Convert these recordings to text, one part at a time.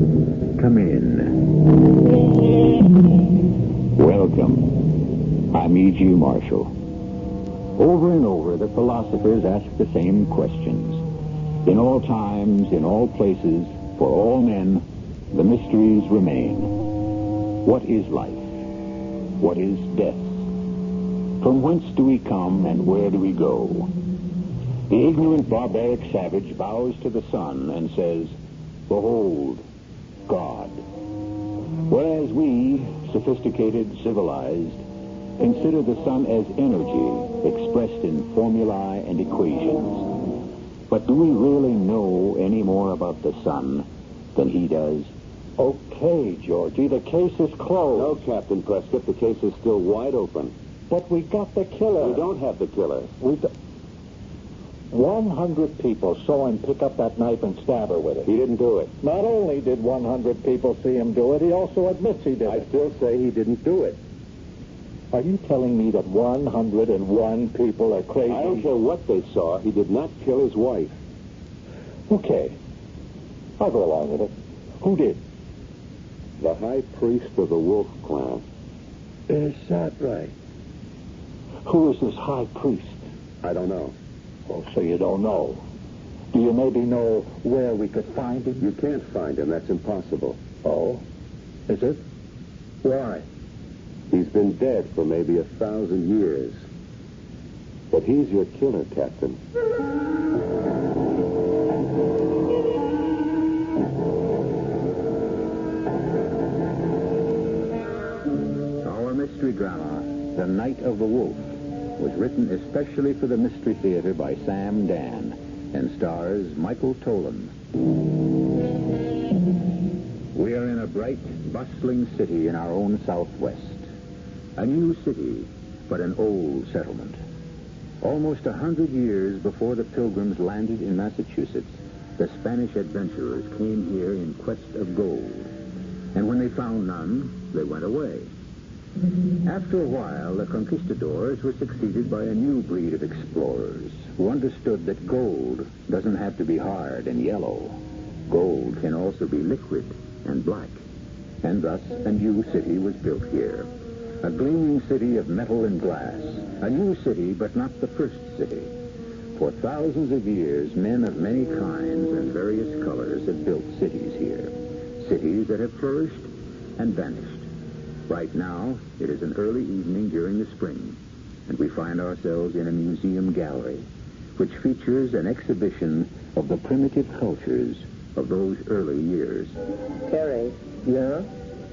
Come in. Welcome. I'm E.G. Marshall. Over and over, the philosophers ask the same questions. In all times, in all places, for all men, the mysteries remain. What is life? What is death? From whence do we come and where do we go? The ignorant, barbaric savage bows to the sun and says, "Behold, God." Whereas we, sophisticated, civilized, consider the sun as energy expressed in formulae and equations. But do we really know any more about the sun than he does? Okay, Georgie, the case is closed. No, Captain Prescott, the case is still wide open. But we got the killer. We don't have the killer. 100 people saw him pick up that knife and stab her with it. He didn't do it. Not only did 100 people see him do it, he also admits he did I it. still say he didn't do it. Are you telling me that 101 people are crazy? I don't care what they saw. He did not kill his wife. Okay. I'll go along with it. Who did? The high priest of the Wolf clan. Is that right? Who is this high priest? I don't know. Oh, so you don't know. Do you maybe know where we could find him? You can't find him. That's impossible. Oh? Is it? Why? He's been dead for maybe 1,000 years. But he's your killer, Captain. Our mystery drama, The Night of the Wolf, was written especially for the Mystery Theater by Sam Dann and stars Michael Tolan. We are in a bright, bustling city in our own Southwest. A new city, but an old settlement. Almost 100 years before the Pilgrims landed in Massachusetts, the Spanish adventurers came here in quest of gold. And when they found none, they went away. After a while, the conquistadors were succeeded by a new breed of explorers who understood that gold doesn't have to be hard and yellow. Gold can also be liquid and black. And thus, a new city was built here. A gleaming city of metal and glass. A new city, but not the first city. For thousands of years, men of many kinds and various colors have built cities here. Cities that have flourished and vanished. Right now, it is an early evening during the spring, and we find ourselves in a museum gallery, which features an exhibition of the primitive cultures of those early years. Terry. Yeah?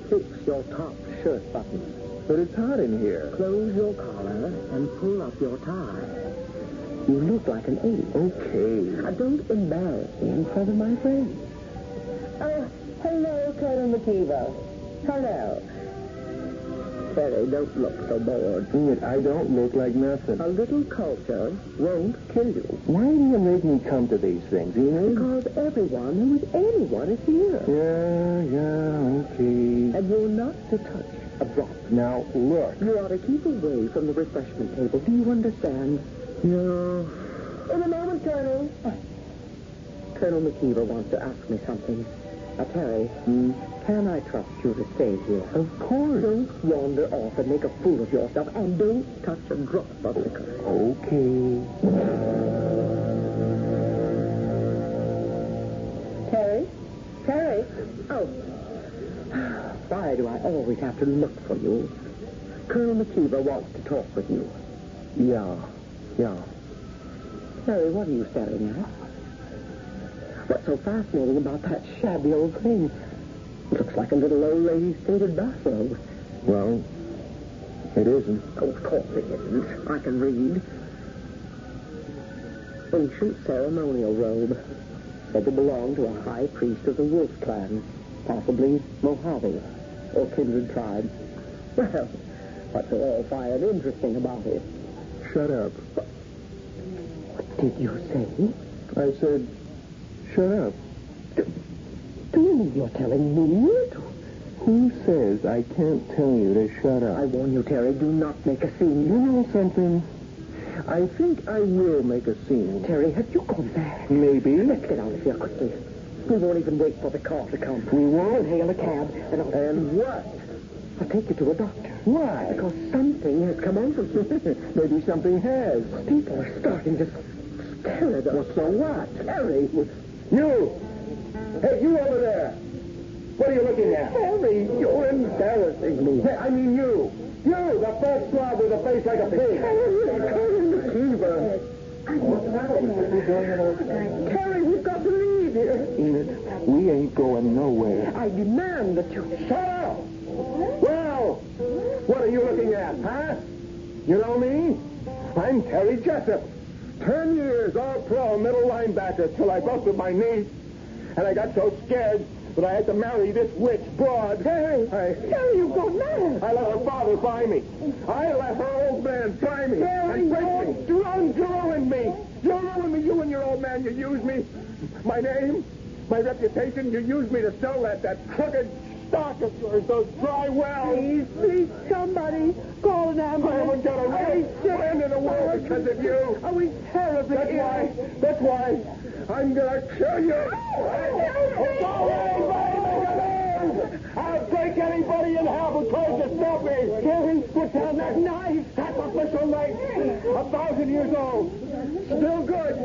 Fix your top shirt button. But it's hot in here. Close your collar and pull up your tie. You look like an ape. Okay. Don't embarrass me in front of my friends. Hello, Colonel McKeever. Hello. Terry, don't look so bored. I don't look like nothing. A little culture won't kill you. Why do you make me come to these things, Enid? Because everyone who is anyone is here. Yeah, okay. And you're not to touch a drop. Now, look. You ought to keep away from the refreshment table. Do you understand? No. In a moment, Colonel. Colonel McKeever wants to ask me something. Terry, can I trust you to stay here? Of course. Don't wander off and make a fool of yourself, and don't touch a drop of liquor. Okay. Terry? Terry? Oh. Why do I always have to look for you? Colonel McKeever wants to talk with you. Yeah. Terry, what are you staring at? What's so fascinating about that shabby old thing? It looks like a little old lady's faded bathrobe. Well, it isn't. Oh, of course it isn't. I can read. Ancient ceremonial robe. Said to belong to a high priest of the Wolf clan. Possibly Mojave or kindred tribe. Well, what's so all fired interesting about it? Shut up. What did you say? I said, shut up. Do you mean you're telling me? Who says I can't tell you to shut up? I warn you, Terry, do not make a scene. You know something? I think I will make a scene. Terry, have you gone mad? Maybe. Let's get out of here quickly. We won't even wait for the car to come. We won't? We'll hail a cab, And what? I'll take you to a doctor. Why? Because something has come over you. Maybe something has. People are starting to stare at us. Well, so what? Harry. You! Hey, you over there! What are you looking at? Harry, you're embarrassing me. Hey, I mean you! You, the fat slob with a face like a pig! Harry, we've got to leave here. Enid, we ain't going nowhere. I demand that you... Shut up! Well, what are you looking at, huh? You know me? I'm Terry Jessup. 10 years all-pro middle linebacker till I busted my knee. And I got so scared that I had to marry this witch broad. Harry, Harry, you've gone mad. I let her father buy me. I let her old man buy me. Harry, and break me. You ruined me. You ruined me. You and your old man, you used me. My name, my reputation, you used me to sell that crooked stock of yours, those dry wells. Please, somebody call an I ambulance. haven't got a right friend in the world because of you. Are we terribly ill? That's why I'm going to kill you. I'll break anybody in half who tries to stop me. Harry, put down that knife. That's official knife. 1,000 years old. Still good.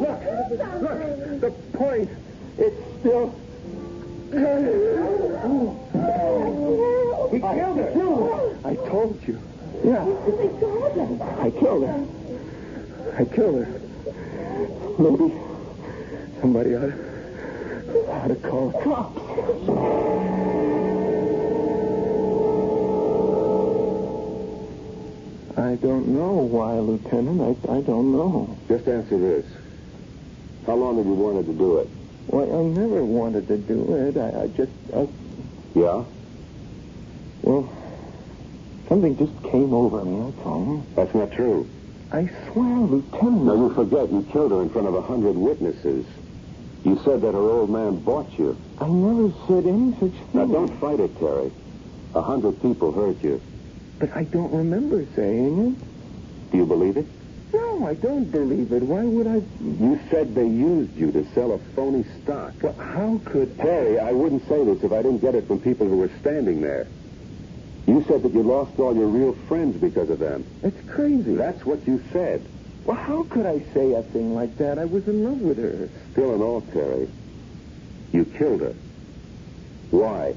Look, the point. It's still... He killed her. I told you. Yeah. I killed her. I killed her. Maybe somebody ought to call the cops. I don't know why, Lieutenant. I don't know. Just answer this. How long have you wanted to do it? Well, I never wanted to do it. Yeah? Well, something just came over me, that's all. That's not true. I swear, Lieutenant. Now, you forget you killed her in front of 100 witnesses. You said that her old man bought you. I never said any such thing. Now, don't fight it, Terry. 100 people heard you. But I don't remember saying it. Do you believe it? No, I don't believe it. Why would I... You said they used you to sell a phony stock. Well, how could... Terry, I wouldn't say this if I didn't get it from people who were standing there. You said that you lost all your real friends because of them. That's crazy. That's what you said. Well, how could I say a thing like that? I was in love with her. Still in all, Terry, you killed her. Why?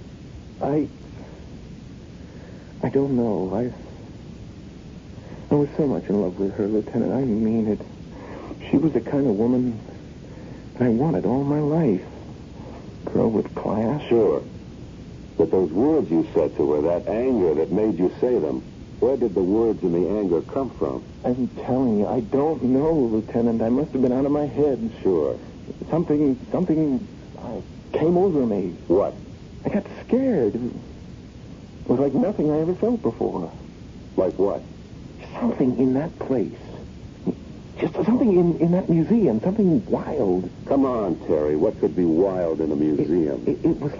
I don't know. I was so much in love with her, Lieutenant. I mean it. She was the kind of woman that I wanted all my life. Girl with class. Sure. But those words you said to her, that anger that made you say them, where did the words and the anger come from? I'm telling you, I don't know, Lieutenant. I must have been out of my head. Sure. Something came over me. What? I got scared. It was like nothing I ever felt before. Like what? Something in that place. Just something in that museum. Something wild. Come on, Terry. What could be wild in a museum? It was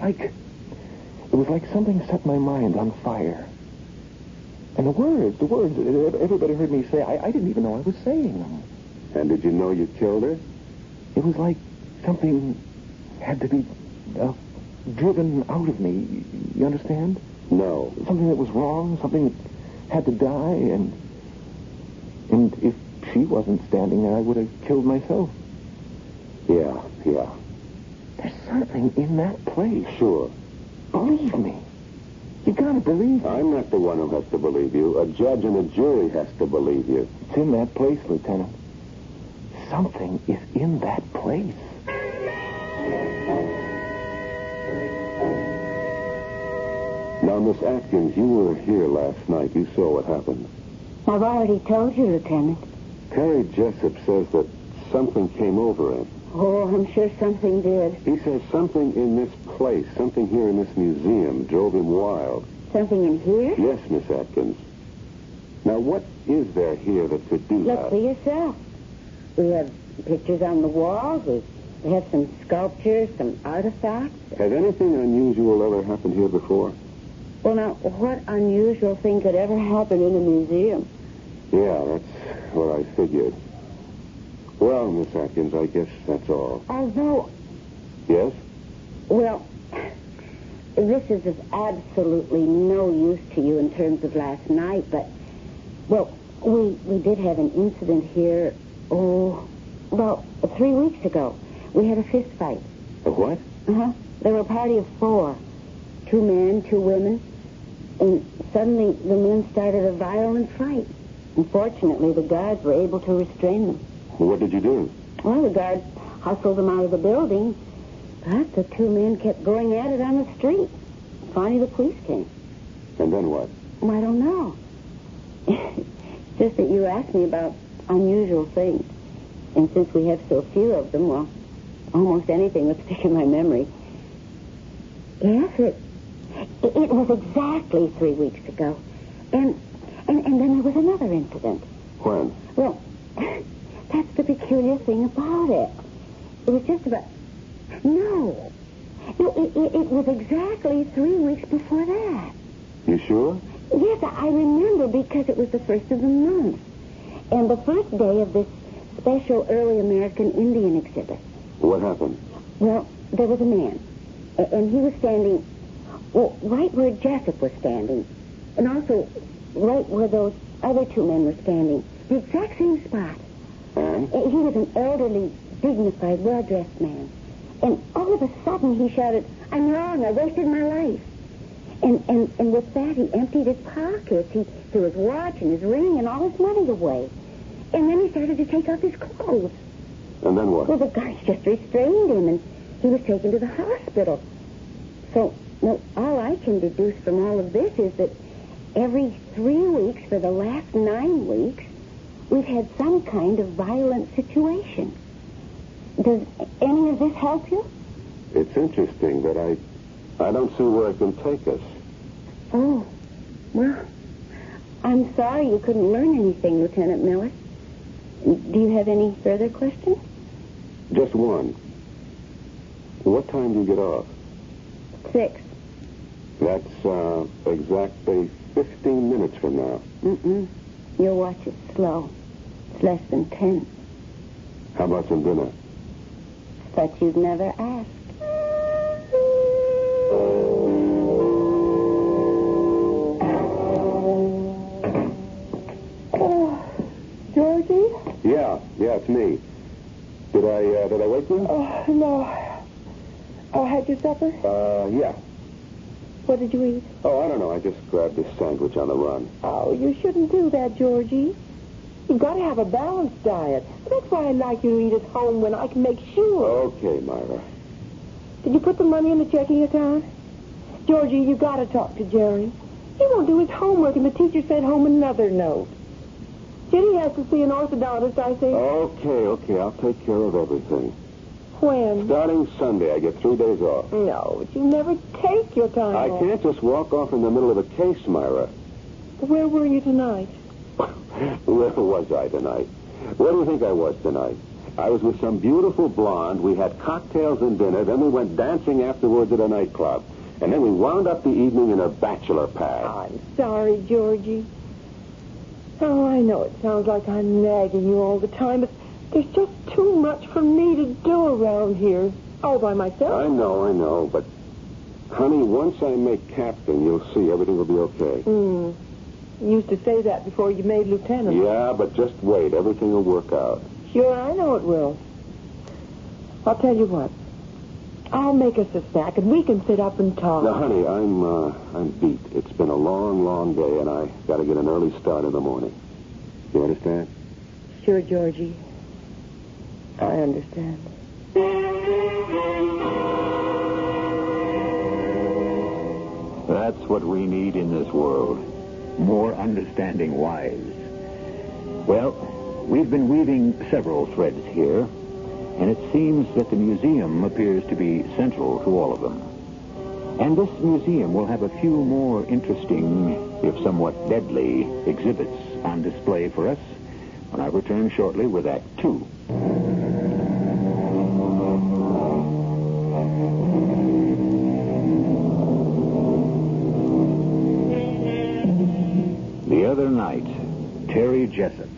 like something set my mind on fire. And the words, everybody heard me say, I didn't even know I was saying them. And did you know you killed her? It was like something had to be driven out of me. You understand? No. Something that was wrong, something that had to die, and if she wasn't standing there, I would have killed myself. Yeah. There's something in that place. Sure. Believe me. You gotta believe me. I'm not the one who has to believe you. A judge and a jury has to believe you. It's in that place, Lieutenant. Something is in that place. Now, Miss Atkins, you were here last night. You saw what happened. I've already told you, Lieutenant. Terry Jessup says that something came over him. Oh, I'm sure something did. He says something in this place, something here in this museum, drove him wild. Something in here? Yes, Miss Atkins. Now, what is there here that could do Look that? for yourself. We have pictures on the walls. We have some sculptures, some artifacts. Has anything unusual ever happened here before? Well, now, what unusual thing could ever happen in a museum? Yeah, that's what I figured. Well, Miss Atkins, I guess that's all. Although, Yes? well, this is of absolutely no use to you in terms of last night, but, well, we did have an incident here, 3 weeks ago. We had a fist fight. A what? Uh-huh. There were a party of 4. 2 men, 2 women. And suddenly the men started a violent fight. Unfortunately, the guards were able to restrain them. What did you do? Well, the guards hustled them out of the building, but the 2 men kept going at it on the street. Finally, the police came. And then what? Well, I don't know. It's just that you asked me about unusual things. And since we have so few of them, well, almost anything would stick in my memory. Yes, it was exactly 3 weeks ago. And then there was another incident. When? Well, that's the peculiar thing about it. It was just about... No, it was exactly 3 weeks before that. You sure? Yes, I remember because it was the first of the month. And the first day of this special early American Indian exhibit. What happened? Well, there was a man. And he was standing, well, right where Jessup was standing. And also right where those other 2 men were standing. The exact same spot. And? He was an elderly, dignified, well-dressed man. And all of a sudden he shouted, "I'm wrong, I wasted my life." And with that he emptied his pockets. He threw his watch and his ring and all his money away. And then he started to take off his clothes. And then what? Well, the guards just restrained him, and he was taken to the hospital. So, well, all I can deduce from all of this is that every 3 weeks for the last 9 weeks, we've had some kind of violent situation. Does any of this help you? It's interesting, but I don't see where it can take us. Oh, well, I'm sorry you couldn't learn anything, Lieutenant Miller. Do you have any further questions? Just one. What time do you get off? 6. That's exactly 15 minutes from now. Your watch is slow. It's less than 10. How about some dinner? But you've never asked. Oh, Georgie? Yeah, it's me. Did I wake you? Oh, no. Oh, had your supper? Yeah. What did you eat? Oh, I don't know. I just grabbed this sandwich on the run. Oh, you shouldn't do that, Georgie. You've got to have a balanced diet. That's why I like you to eat at home when I can make sure. Okay, Myra. Did you put the money in the checking account? Georgie, you got to talk to Jerry. He won't do his homework, and the teacher sent home another note. Jenny has to see an orthodontist, I think. Okay. I'll take care of everything. When? Starting Sunday, I get 3 days off. No, but you never take your time I off. can't just walk off in the middle of a case, Myra. Where were you tonight? Where was I tonight? Where do you think I was tonight? I was with some beautiful blonde. We had cocktails and dinner. Then we went dancing afterwards at a nightclub. And then we wound up the evening in a bachelor pad. I'm sorry, Georgie. Oh, I know it sounds like I'm nagging you all the time, but there's just too much for me to do around here. All by myself. I know. But, honey, once I make captain, you'll see everything will be okay. You used to say that before you made lieutenant. Yeah, but just wait. Everything will work out. Sure, I know it will. I'll tell you what. I'll make us a snack, and we can sit up and talk. Now, honey, I'm beat. It's been a long, long day, and I got to get an early start in the morning. You understand? Sure, Georgie. I understand. That's what we need in this world. More understanding wives. Well, we've been weaving several threads here, and it seems that the museum appears to be central to all of them. And this museum will have a few more interesting, if somewhat deadly, exhibits on display for us when I return shortly with Act 2. The other night, Terry Jessup,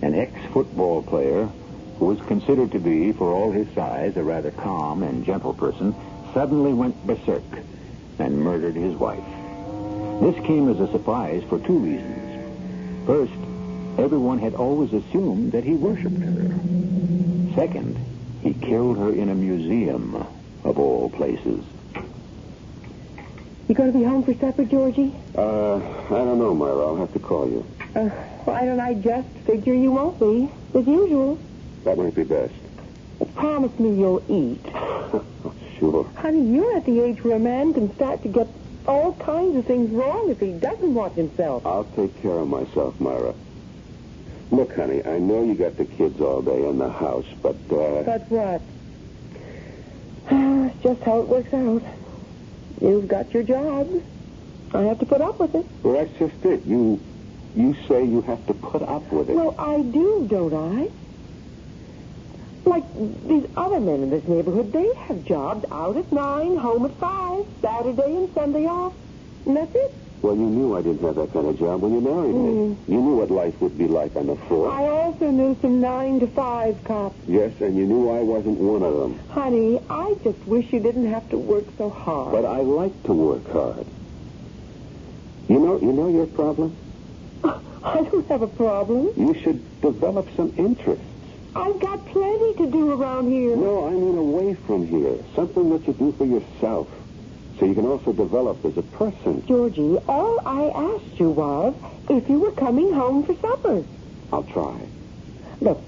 an ex-football player, who was considered to be, for all his size, a rather calm and gentle person, suddenly went berserk and murdered his wife. This came as a surprise for two reasons. First, everyone had always assumed that he worshipped her. Second, he killed her in a museum, of all places. You going to be home for supper, Georgie? I don't know, Myra. I'll have to call you. Why don't I just figure you won't be, as usual? That might be best. Promise me you'll eat. Sure. Honey, you're at the age where a man can start to get all kinds of things wrong if he doesn't watch himself. I'll take care of myself, Myra. Look, honey, I know you got the kids all day in the house, but, But what? It's just how it works out. You've got your job. I have to put up with it. Well, that's just it. You say you have to put up with it. Well, I do, don't I? Like these other men in this neighborhood, they have jobs out at 9, home at 5, Saturday and Sunday off. And that's it. Well, you knew I didn't have that kind of job when you married me. You knew what life would be like on the force. I also knew some 9 to 5 cops. Yes, and you knew I wasn't one of them. Honey, I just wish you didn't have to work so hard. But I like to work hard. You know your problem? I don't have a problem. You should develop some interests. I've got plenty to do around here. No, I mean away from here. Something that you do for yourself. So you can also develop as a person. Georgie, all I asked you was if you were coming home for supper. I'll try. Look,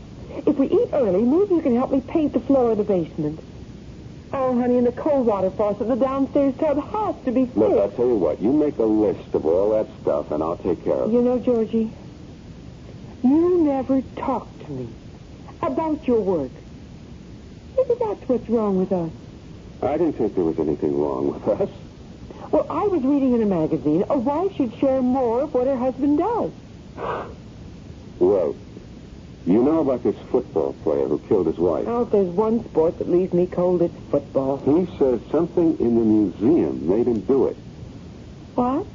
if we eat early, maybe you can help me paint the floor of the basement. Oh, honey, and the cold water faucet in the downstairs tub has to be fixed. Look, I'll tell you what. You make a list of all that stuff, and I'll take care of it. You know, Georgie, you never talk to me about your work. Maybe that's what's wrong with us. I didn't think there was anything wrong with us. Well, I was reading in a magazine a wife should share more of what her husband does. Well, you know about this football player who killed his wife. Oh, if there's one sport that leaves me cold, it's football. He says something in the museum made him do it. What?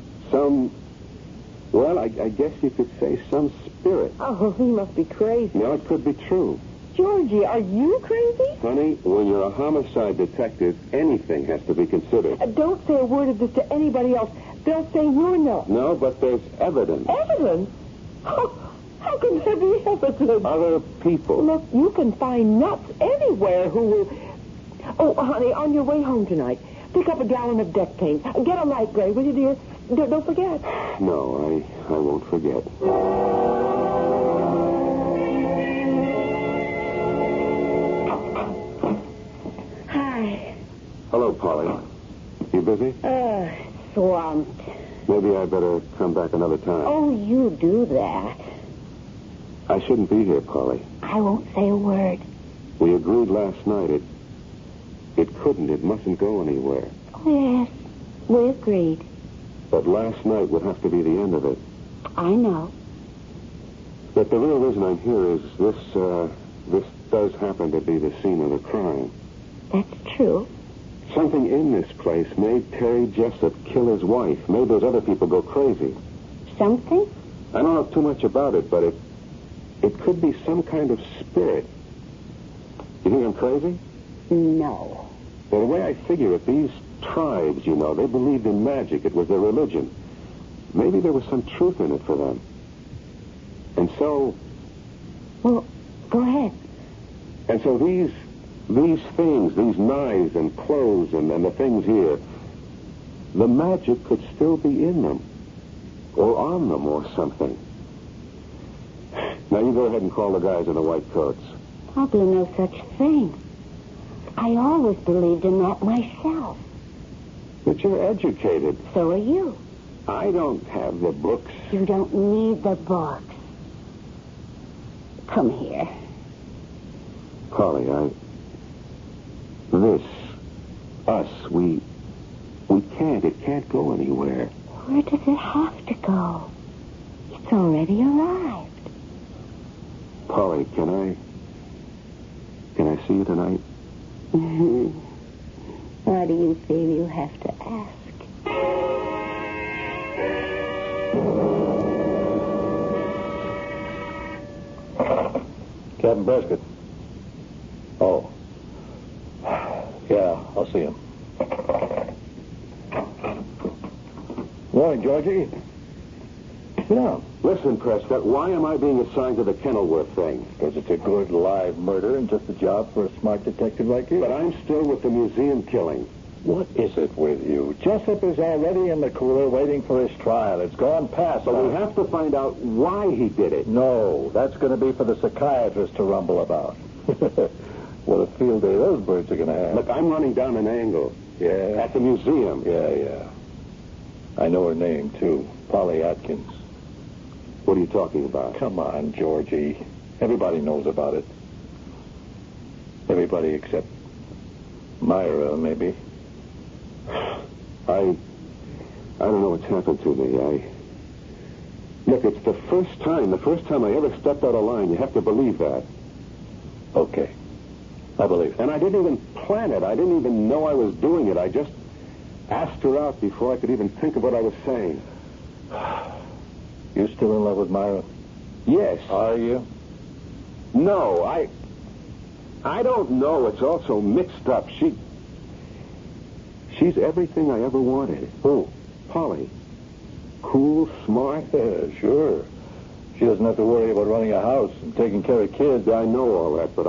Well, I guess you could say some spirit. Oh, he must be crazy. Now, it could be true. Georgie, are you crazy? Honey, when you're a homicide detective, anything has to be considered. Don't say a word of this to anybody else. They'll say you're nuts. No, but there's evidence. Evidence? How can there be evidence? Other people. Look, you can find nuts anywhere who will... Oh, honey, on your way home tonight, pick up a gallon of deck paint. Get a light gray, will you, dear? Don't forget. No, I won't forget. Hi. Hello, Polly. You busy? Swamped. Maybe I better come back another time. Oh, you do that. I shouldn't be here, Polly. I won't say a word. We agreed last night it mustn't go anywhere. Oh, yes. We agreed. But last night would have to be the end of it. I know. But the real reason I'm here is this does happen to be the scene of the crime. That's true. Something in this place made Terry Jessup kill his wife, made those other people go crazy. Something? I don't know too much about it, but it could be some kind of spirit. You think I'm crazy? No. Well, the way I figure it, these tribes, they believed in magic. It was their religion. Maybe there was some truth in it for them. And so... Well, go ahead. And so these things, these knives and clothes and the things here, the magic could still be in them. Or on them or something. Now you go ahead and call the guys in the white coats. I'll do no such thing. I always believed in that myself. But you're educated. So are you. I don't have the books. You don't need the books. Come here. Polly, it can't go anywhere. Where does it have to go? It's already arrived. Polly, can I see you tonight? Why do you feel you have to ask? Captain Prescott. see him. Morning, Georgie. Sit down. Listen, Prescott, why am I being assigned to the Kenilworth thing? Because it's a good live murder and just a job for a smart detective like you. But I'm still with the museum killing. What is it with you? Jessup is already in the cooler waiting for his trial. It's gone past. But we have to find out why he did it. No, that's going to be for the psychiatrist to rumble about. What a field day those birds are going to have. Look, I'm running down an angle. Yeah? At the museum. Yeah. I know her name, too. Polly Atkins. What are you talking about? Come on, Georgie. Everybody knows about it. Everybody except Myra, maybe. I don't know what's happened to me. Look, it's the first time I ever stepped out of line. You have to believe that. Okay. I believe it. And I didn't even plan it. I didn't even know I was doing it. I just asked her out before I could even think of what I was saying. You still in love with Myra? Yes. Are you? No, I don't know. It's all so mixed up. She's everything I ever wanted. Who? Polly. Cool, smart. Yeah, sure. She doesn't have to worry about running a house and taking care of kids. I know all that, but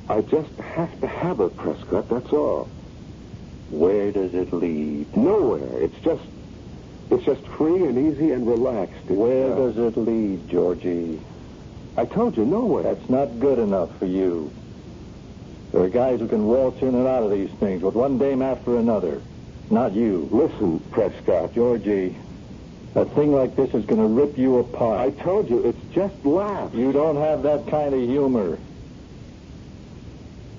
I just have to have her, Prescott, that's all. Where does it lead? Nowhere. It's just free and easy and relaxed. Where does it lead, Georgie? I told you, nowhere. That's not good enough for you. There are guys who can waltz in and out of these things with one dame after another. Not you. Listen, Prescott. Georgie, a thing like this is going to rip you apart. I told you, it's just laughs. You don't have that kind of humor.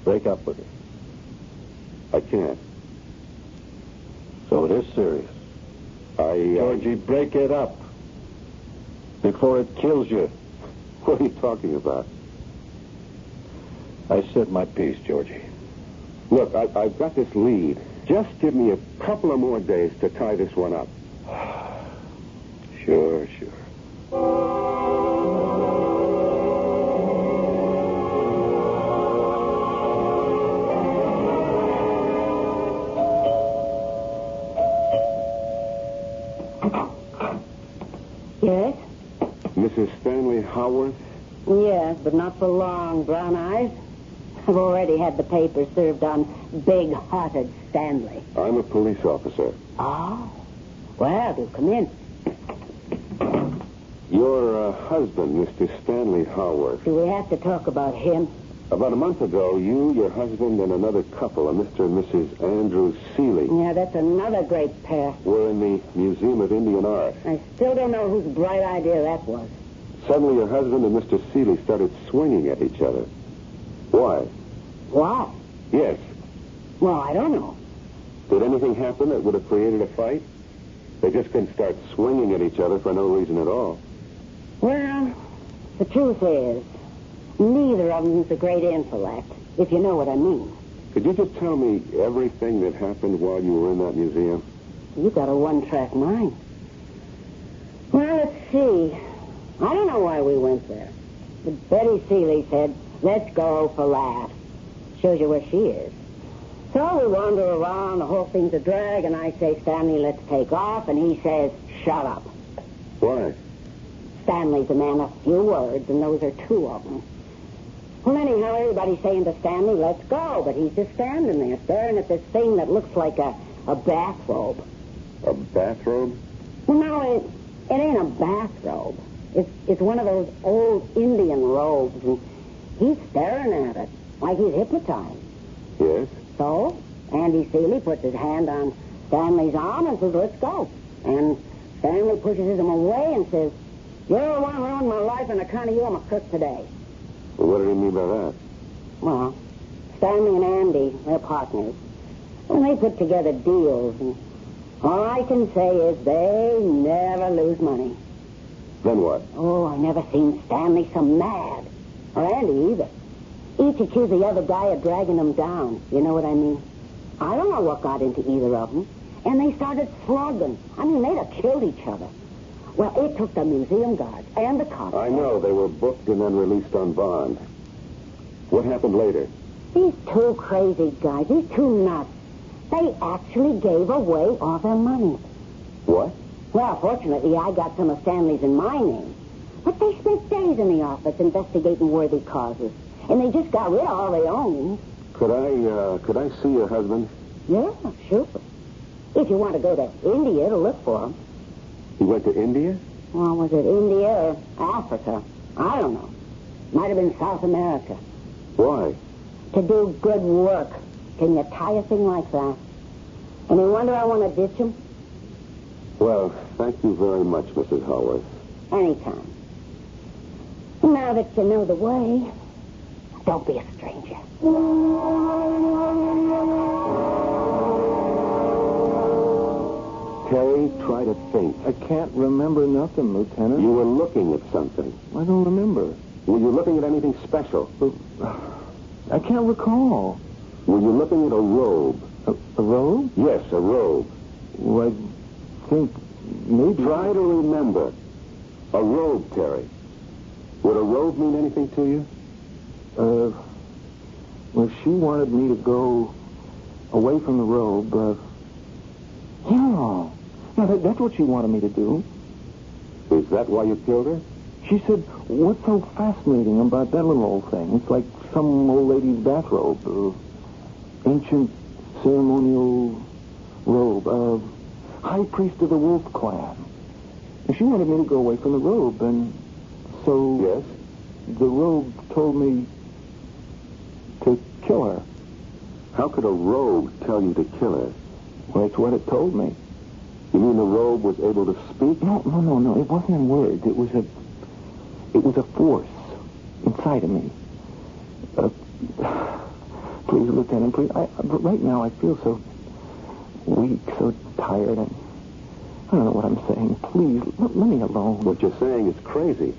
Break up with her. I can't. So it is serious. Georgie, break it up before it kills you. What are you talking about? I said my piece, Georgie. Look, I've got this lead. Just give me a couple of more days to tie this one up. Sure. Yes? Mrs. Stanley Howarth? Yes, but not for long, Brown Eyes. I've already had the papers served on big-hearted Stanley. I'm a police officer. Oh? Well, do come in. Your husband, Mr. Stanley Howarth. Do we have to talk about him? About a month ago, you, your husband, and another couple, a Mr. and Mrs. Andrew Seeley, Yeah, that's another great pair. were in the Museum of Indian Art. I still don't know whose bright idea that was. Suddenly, your husband and Mr. Seeley started swinging at each other. Why? Why? Yes. Well, I don't know. Did anything happen that would have created a fight? They just couldn't start swinging at each other for no reason at all. Well, the truth is, neither of them's a great intellect, if you know what I mean. Could you just tell me everything that happened while you were in that museum? You got a one-track mind. Well, let's see. I don't know why we went there. But Betty Seeley said, let's go for laughs. Shows you where she is. So we wander around, the whole thing's a drag, and I say, Stanley, let's take off, and he says, shut up. Why? Stanley's a man of few words, and those are two of them. Well, anyhow, everybody's saying to Stanley, let's go, but he's just standing there, staring at this thing that looks like a bathrobe. A bathrobe? Well, no, it ain't a bathrobe. It's one of those old Indian robes, and he's staring at it like he's hypnotized. Yes. So, Andy Seeley puts his hand on Stanley's arm and says, let's go. And Stanley pushes him away and says, you're the one who ruined my life, and account of you, I'm a crook today. Well, what did he mean by that? Well, Stanley and Andy, they're partners. And they put together deals, and all I can say is they never lose money. Then what? Oh, I never seen Stanley so mad. Or Andy either. Each accused the other guy of dragging them down. You know what I mean? I don't know what got into either of them. And they started slugging. I mean, they'd have killed each other. Well, it took the museum guards and the cops. I know. They were booked and then released on bond. What happened later? These two crazy guys, these two nuts, they actually gave away all their money. What? Well, fortunately, I got some of Stanley's in my name. But they spent days in the office investigating worthy causes. And they just got rid of all they owned. Could I see your husband? Yeah, sure. If you want to go to India to look for him. He went to India? Well, was it India or Africa? I don't know. Might have been South America. Why? To do good work. Can you tie a thing like that? Any wonder I want to ditch him? Well, thank you very much, Mrs. Howard. Anytime. Now that you know the way, don't be a stranger. Terry, try to think. I can't remember nothing, Lieutenant. You were looking at something. I don't remember. Were you looking at anything special? I can't recall. Were you looking at a robe? A robe? Yes, a robe. Well, I think maybe... Try to remember. A robe, Terry. Would a robe mean anything to you? Well, she wanted me to go away from the robe. Yeah, that's what she wanted me to do. Is that why you killed her? She said, what's so fascinating about that little old thing? It's like some old lady's bathrobe. Ancient ceremonial robe. High priest of the wolf clan. And she wanted me to go away from the robe, and so... Yes? The robe told me to kill her. How could a robe tell you to kill her? Well, that's what it told me. You mean the robe was able to speak? No. It wasn't in words. It was a force inside of me. Please, Lieutenant, please. But right now I feel so weak, so tired. I don't know what I'm saying. Please, let me alone. What you're saying is crazy.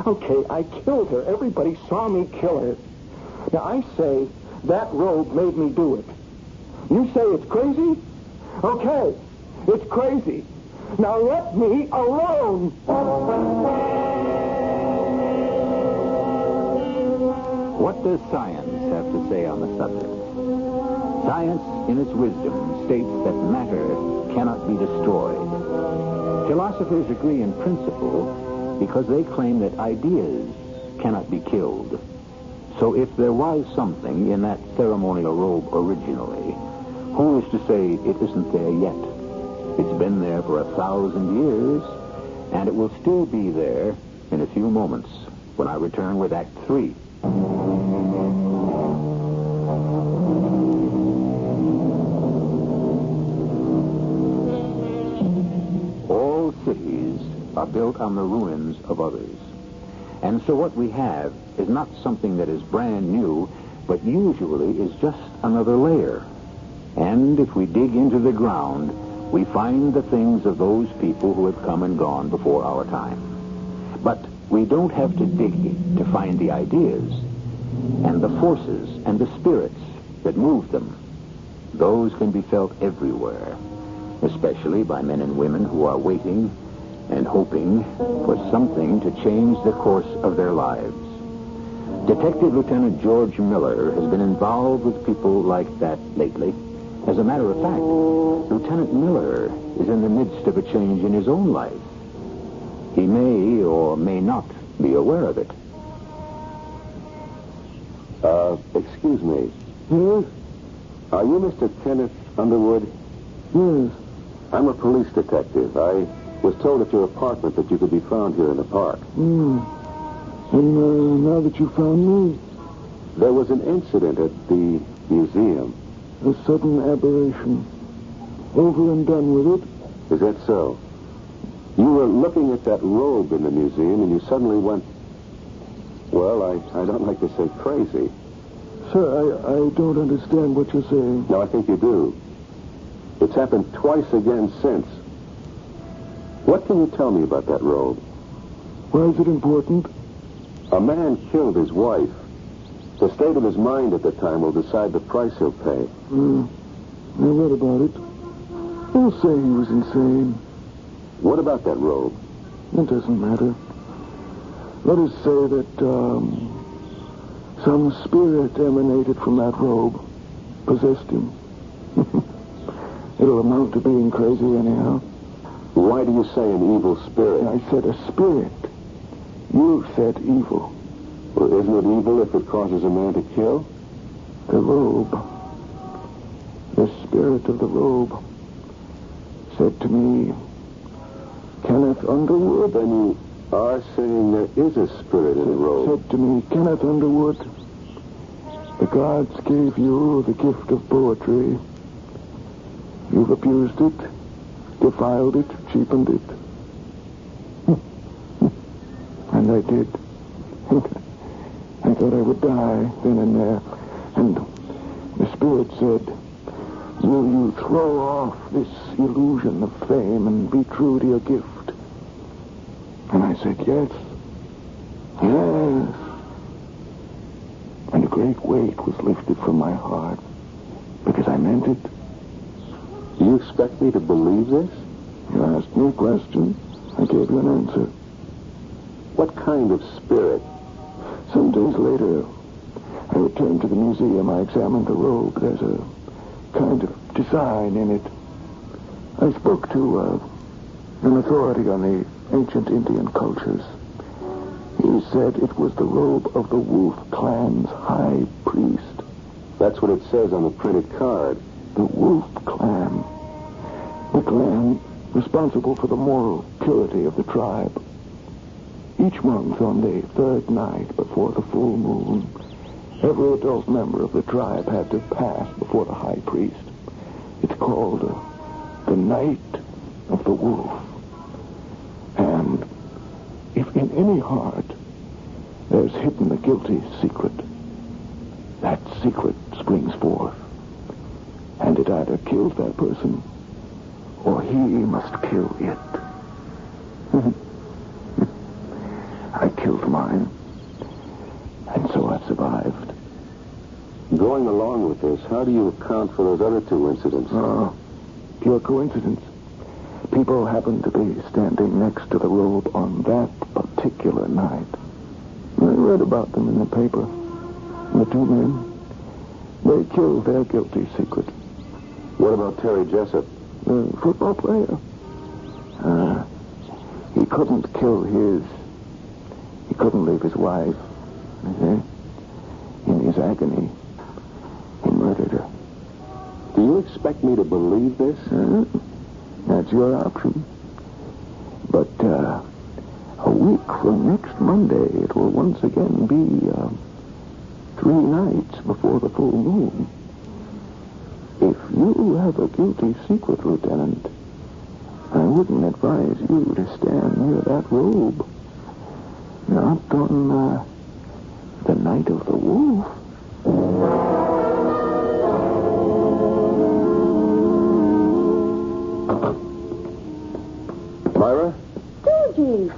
Okay, I killed her. Everybody saw me kill her. Now, I say that robe made me do it. You say it's crazy? Okay, it's crazy. Now let me alone. What does science have to say on the subject? Science, in its wisdom, states that matter cannot be destroyed. Philosophers agree in principle because they claim that ideas cannot be killed. So if there was something in that ceremonial robe originally, who is to say it isn't there yet? It's been there for 1,000 years, and it will still be there in a few moments when I return with Act 3. All cities are built on the ruins of others. And so what we have is not something that is brand new, but usually is just another layer. And if we dig into the ground, we find the things of those people who have come and gone before our time. But we don't have to dig to find the ideas and the forces and the spirits that move them. Those can be felt everywhere, especially by men and women who are waiting and hoping for something to change the course of their lives. Detective Lieutenant George Miller has been involved with people like that lately. As a matter of fact, Lieutenant Miller is in the midst of a change in his own life. He may or may not be aware of it. Excuse me. Yes? Are you Mr. Kenneth Underwood? Yes. I'm a police detective. I was told at your apartment that you could be found here in the park. And now that you found me, There was an incident at the museum. a sudden aberration. Over and done with it. Is that so? You were looking at that robe in the museum and you suddenly went, well, I don't like to say crazy. Sir, I don't understand what you're saying. No, I think you do. It's happened twice again since. What can you tell me about that robe? Why is it important? A man killed his wife. The state of his mind at the time will decide the price he'll pay. I read about it. They'll say he was insane. What about that robe? It doesn't matter. Let us say that, Some spirit emanated from that robe, possessed him. It'll amount to being crazy anyhow. Why do you say an evil spirit? I said a spirit. You said evil. Well, isn't it evil if it causes a man to kill? The robe, the spirit of the robe, said to me, Kenneth Underwood. Then you are saying there is a spirit in the robe. Said to me, Kenneth Underwood, the gods gave you the gift of poetry. You've abused it, defiled it, cheapened it. And I did. I thought I would die then and there. And the spirit said, will you throw off this illusion of fame and be true to your gift? And I said, yes. Yes. And a great weight was lifted from my heart because I meant it. You expect me to believe this? You asked me a question. I gave you an answer. What kind of spirit? Some days later, I returned to the museum. I examined the robe. There's a kind of design in it. I spoke to an authority on the ancient Indian cultures. He said it was the robe of the Wolf clan's high priest. That's what it says on the printed card. The Wolf clan. The clan responsible for the moral purity of the tribe. Each month on the third night before the full moon, every adult member of the tribe had to pass before the high priest. It's called the Night of the Wolf. And if in any heart there's hidden a guilty secret, that secret springs forth. And it either kills that person, or he must kill it. I killed mine, and so I survived. Going along with this, how do you account for those other two incidents? Oh, pure coincidence. People happened to be standing next to the robe on that particular night. I read about them in the paper. The two men, they killed their guilty secret. What about Terry Jessup? The football player. He couldn't kill his... He couldn't leave his wife. In his agony, he murdered her. Do you expect me to believe this? That's your option. But a week from next Monday, it will once again be 3 nights before the full moon. If you have a guilty secret, Lieutenant, I wouldn't advise you to stand near that robe. Not on the night of the wolf. Myra? Georgie,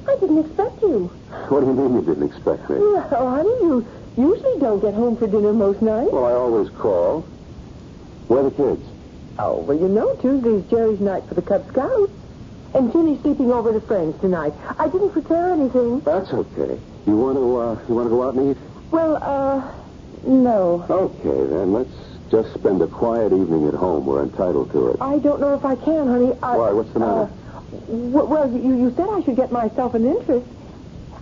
I didn't expect you. What do you mean you didn't expect me? Well, honey, you usually don't get home for dinner most nights. Well, I always call. Where are the kids? Oh, well, you know, Tuesday's Jerry's night for the Cub Scouts. And Jenny's sleeping over at a friend's tonight. I didn't prepare anything. That's okay. You want to go out and eat? Well, no. Okay, then let's just spend a quiet evening at home. We're entitled to it. I don't know if I can, honey. Why? What's the matter? Well, you said I should get myself an interest.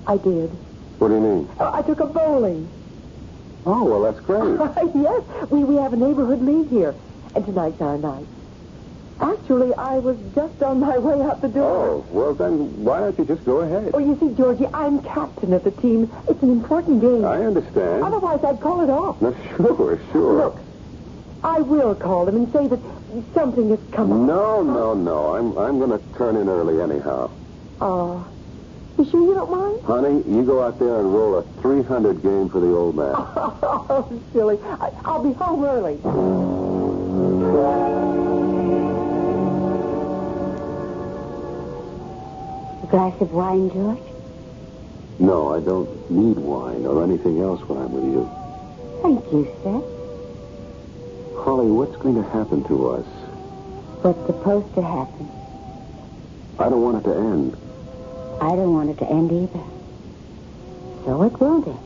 I did. What do you mean? I took a bowling. Oh, well, that's great. Yes, we have a neighborhood league here. And tonight's our night. Actually, I was just on my way out the door. Oh, well, then why don't you just go ahead? Oh, you see, Georgie, I'm captain of the team. It's an important game. I understand. Otherwise, I'd call it off. No, sure. Look, I will call them and say that something has come up. No. I'm going to turn in early anyhow. Oh, you sure you don't mind? Honey, you go out there and roll a 300 game for the old man. Oh, silly. I'll be home early. A glass of wine, George? No, I don't need wine or anything else when I'm with you. Thank you, sir. Holly, what's going to happen to us? What's supposed to happen? I don't want it to end. I don't want it to end either. So it won't end.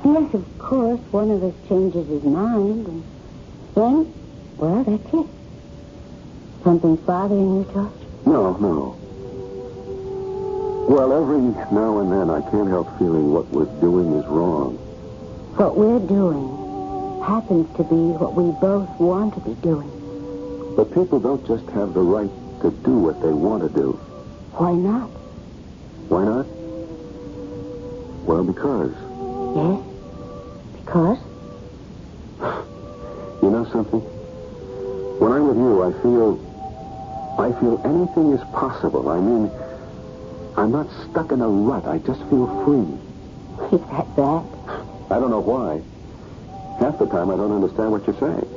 Yes, of course, one of us changes his mind, and then, well, that's it. Something's bothering you, George? No. Well, every now and then I can't help feeling what we're doing is wrong. What we're doing happens to be what we both want to be doing. But people don't just have the right to do what they want to do. Why not? Why not? Well, because. Yes? Because? You know something? When I'm with you, I feel anything is possible. I mean, I'm not stuck in a rut. I just feel free. Is that bad? I don't know why. Half the time I don't understand what you're saying.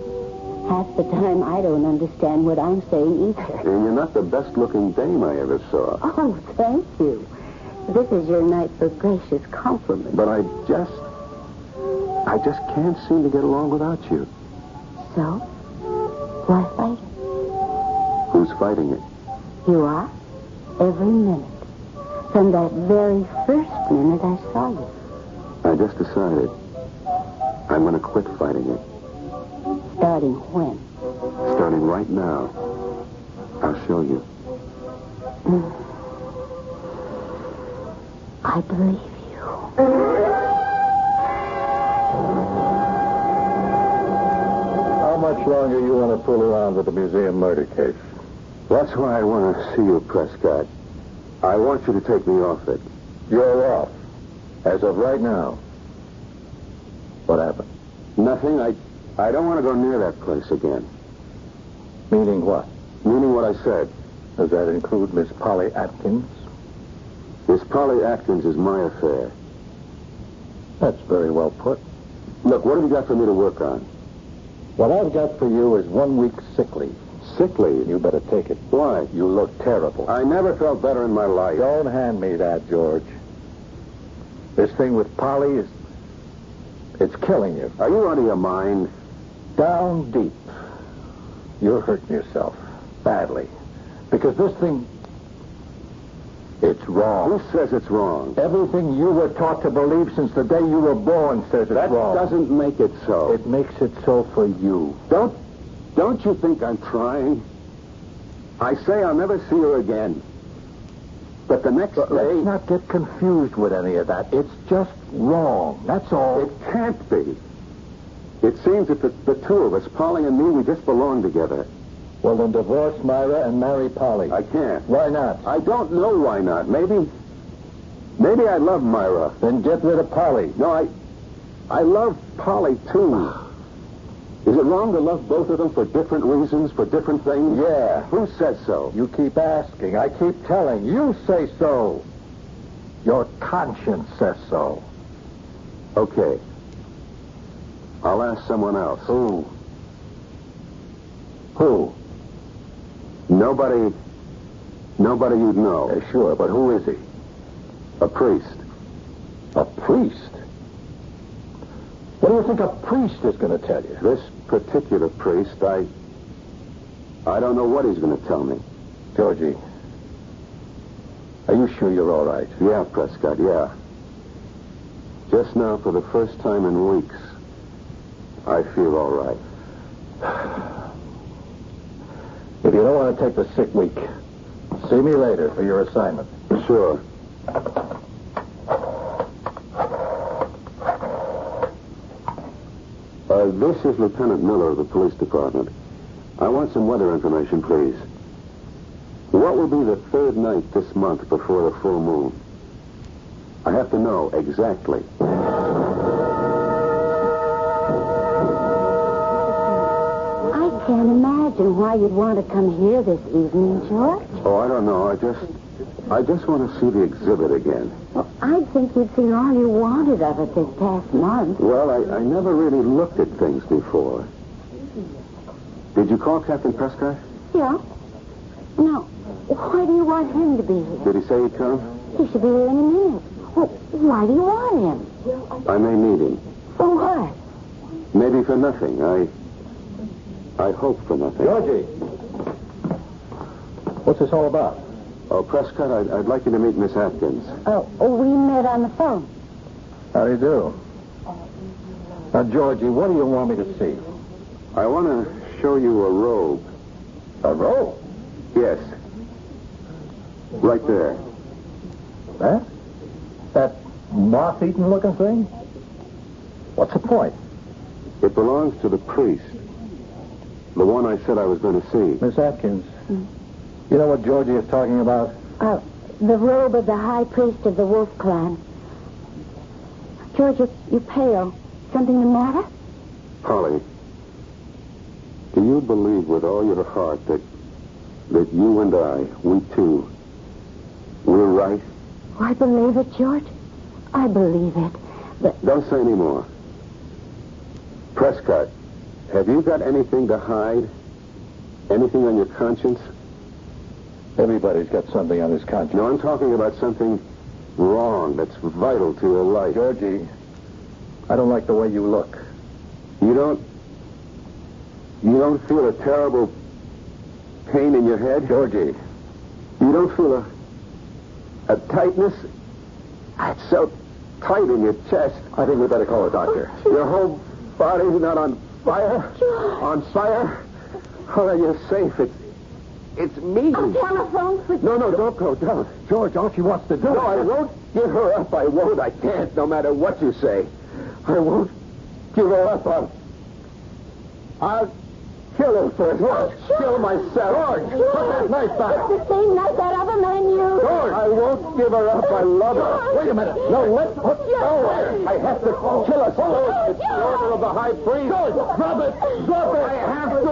Half the time I don't understand what I'm saying either. And you're not the best-looking dame I ever saw. Oh, thank you. This is your night for gracious compliments. But I just can't seem to get along without you. So? Why fight? Who's fighting it? You are. Every minute. From that very first minute I saw you. I just decided I'm going to quit fighting it. Starting when? Starting right now. I'll show you. I believe you. How much longer you want to fool around with the museum murder case? That's why I want to see you, Prescott. I want you to take me off it. You're off. As of right now. What happened? Nothing. I don't want to go near that place again. Meaning what? Meaning what I said. Does that include Miss Polly Atkins? Miss Polly Atkins is my affair. That's very well put. Look, what have you got for me to work on? What I've got for you is 1 week sick leave. Sick leave? You better take it. Why? You look terrible. I never felt better in my life. Don't hand me that, George. This thing with Polly it's killing you. Are you out of your mind? Down deep. You're hurting yourself. Badly. Because this thing, it's wrong. Who says it's wrong? Everything you were taught to believe since the day you were born says it's wrong. That doesn't make it so. It makes it so for you. Don't you think I'm trying? I say I'll never see her again. But the next day... Let's not get confused with any of that. It's just wrong. That's all. It can't be. It seems that the two of us, Polly and me, we just belong together. Well, then divorce Myra and marry Polly. I can't. Why not? I don't know why not. Maybe I love Myra. Then get rid of Polly. No, I love Polly, too. Is it wrong to love both of them for different reasons, for different things? Yeah. Who says so? You keep asking. I keep telling. You say so. Your conscience says so. Okay. I'll ask someone else. Who? Who? Nobody you'd know. Sure, but who is he? A priest. A priest? What do you think a priest is going to tell you? This particular priest, I don't know what he's going to tell me. Georgie, are you sure you're all right? Yeah, Prescott, yeah. Just now, for the first time in weeks, I feel all right. If you don't want to take the sick week, see me later for your assignment. Sure. This is Lieutenant Miller of the police department. I want some weather information, please. What will be the third night this month before the full moon? I have to know exactly. I can't imagine why you'd want to come here this evening, George. Oh, I don't know. I just want to see the exhibit again. Well, I'd think you'd seen all you wanted of it this past month. Well, I never really looked at things before. Did you call Captain Prescott? Yeah. Now, why do you want him to be here? Did he say he'd come? He should be here in a minute. Well, why do you want him? I may need him. For what? Maybe for nothing. I hope for nothing. Georgie! What's this all about? Oh, Prescott, I'd like you to meet Miss Atkins. We met on the phone. How do you do? Now, Georgie, what do you want me to see? I want to show you a robe. A robe? Yes. Right there. That? That moth-eaten looking thing? What's the point? It belongs to the priest. The one I said I was going to see. Miss Atkins, you know what Georgie is talking about? The robe of the high priest of the Wolf Clan. George, you're pale. Something the matter? Polly, do you believe with all your heart that you and I, we two, we're right? Oh, I believe it, George. I believe it. But Don't say any more. Prescott, have you got anything to hide? Anything on your conscience? Everybody's got something on his conscience. No, I'm talking about something wrong that's vital to your life. Georgie, I don't like the way you look. You don't feel a terrible pain in your head? Georgie. You don't feel a tightness? It's so tight in your chest. I think we better call a doctor. Your whole body's not on fire? On fire? Oh, then you're safe. It's me. telephone for... No, don't go. Don't. George, all she wants to do... No, I won't give her up. I won't. I can't, no matter what you say. I won't give her up. I'll kill her first. Kill myself. George, put that knife back. It's the same knife that other man used. George, I won't give her up. I love her. Wait a minute. No, no. I have to kill us. It's the order of the high priest. George, drop it. Drop it. I have to.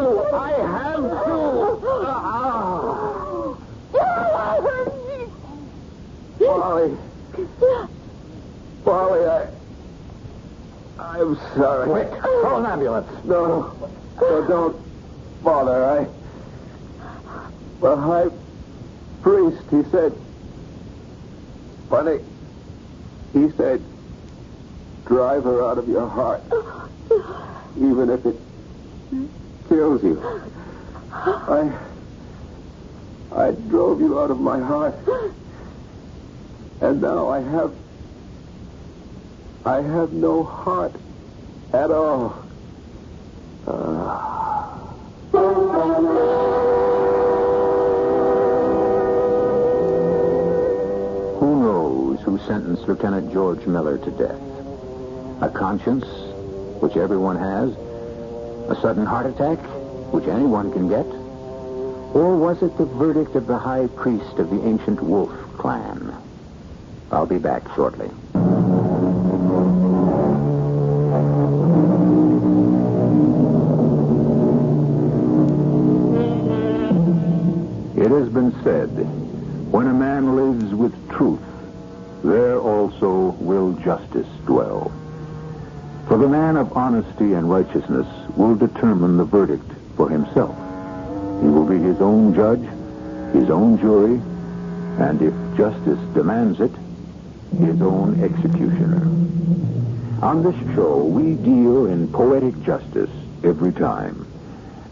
Polly, I'm sorry. Quick, call an ambulance. No, don't bother. The high priest, he said, funny, he said, drive her out of your heart, even if it kills you. I drove you out of my heart, and now I have no heart at all. Who knows who sentenced Lieutenant George Miller to death? A conscience, which everyone has? A sudden heart attack, which anyone can get? Or was it the verdict of the high priest of the ancient Wolf clan? I'll be back shortly. It has been said, when a man lives with truth, there also will justice dwell. For the man of honesty and righteousness will determine the verdict for himself. He will be his own judge, his own jury, and if justice demands it, his own executioner. On this show, we deal in poetic justice every time,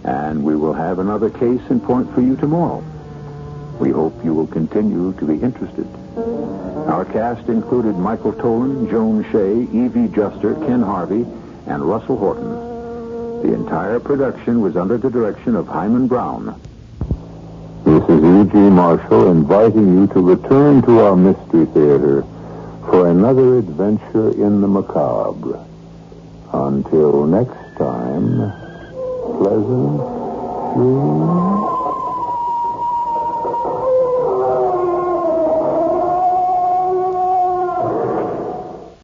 and we will have another case in point for you tomorrow. We hope you will continue to be interested. Our cast included Michael Tolan, Joan, Shay, Evie Juster, Ken Harvey, and Russell Horton. The entire production was under the direction of Himan Brown. This is E.G. Marshall inviting you to return to our Mystery Theater for another adventure in the macabre. Until next time, pleasant dreams.